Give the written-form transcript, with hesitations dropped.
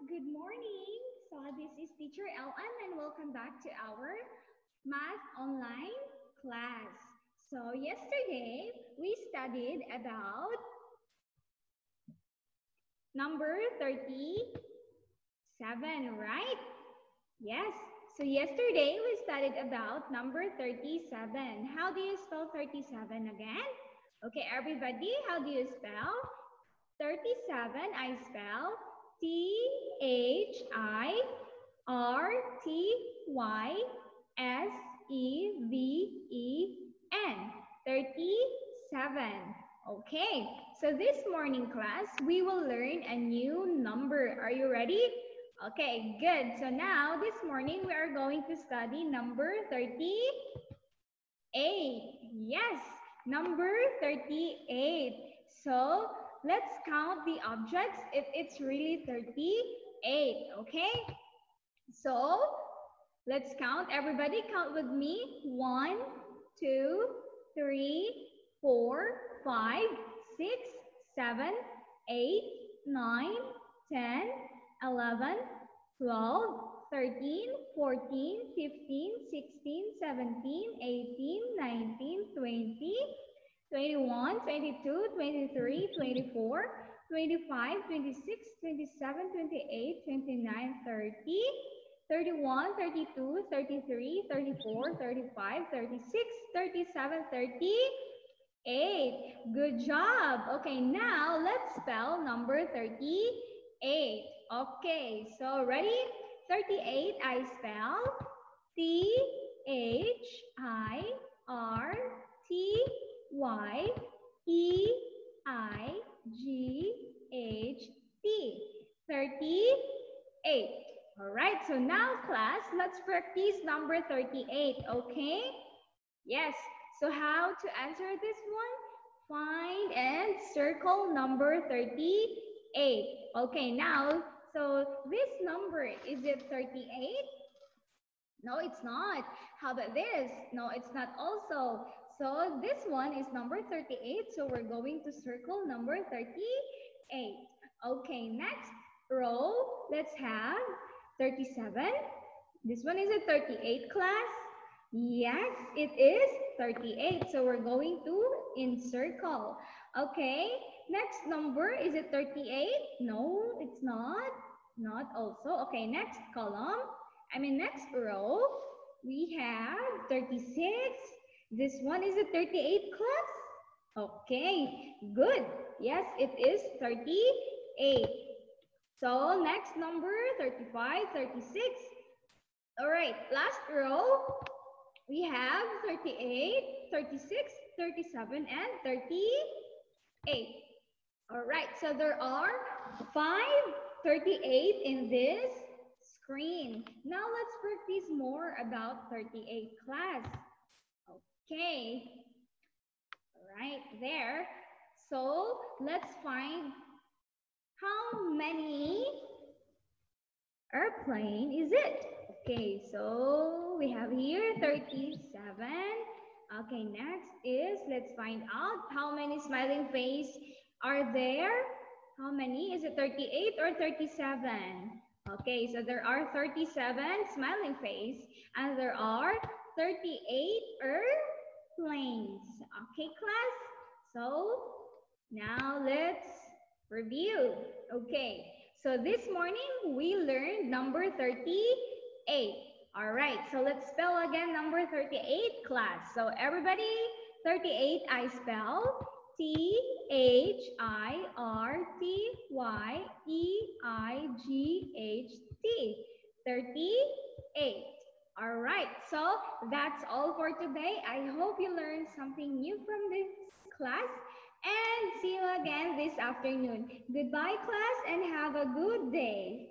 Good morning. So this is Teacher LM and welcome back to our Math Online class. So yesterday we studied about number 37, right? Yes. So yesterday we studied about number 37. How do you spell 37 again? Okay, everybody, how do you spell? 37, I spell THIRTYSEVEN. 37. Okay, so this morning class, we will learn a new number. Are you ready? Okay, good. So now, this morning, we are going to study number 38. Yes, number 38. So, let's count the objects if it's really 38, okay? So, let's count. Everybody count with me. 1, 2, 3, 4, 5, 6, 7, 8, 9, 10, 11, 12, 13, 14, 15, 16, 17, 18, 19, 20, 21, 22, 23, 24, 25, 26, 27, 28, 29, 30, 31, 32, 33, 34, 35, 36, 37, 38. Good job. Okay, now let's spell number 38. Okay, so ready? 38, I spell THIRTYEIGHT. 38. All right, so now class, let's practice number 38, okay? Yes, so how to answer this one? Find and circle number 38. Okay, now, so this number, is it 38? No, it's not. How about this? No, it's not also. So this one is number 38, so we're going to circle number 38. Okay, next row, let's have 37. This one is a 38 class. Yes, it is 38. So we're going to encircle. Okay, next number, is it 38? No, it's not. Not also. Okay, next column. Next row, we have 36. This one is a 38 class. Okay, good. Yes, it is 38. So next number, 35, 36. All right, last row, we have 38, 36, 37, and 38. All right, so there are 5 38 in this screen. Now let's practice more about 38 class. Okay, right there. So let's find how many airplane is it? Okay, so we have here 37. Okay, next is, let's find out how many smiling face are there. How many? Is it 38 or 37? Okay, so there are 37 smiling face and there are 38 airplanes. Okay, class? So now let's review. Okay, so this morning we learned number 38. All right, so let's spell again number 38, class. So everybody, 38 I spell THIRTYEIGHT. 38. All right, so that's all for today. I hope you learned something new from this class and see you again this afternoon. Goodbye, class, and have a good day.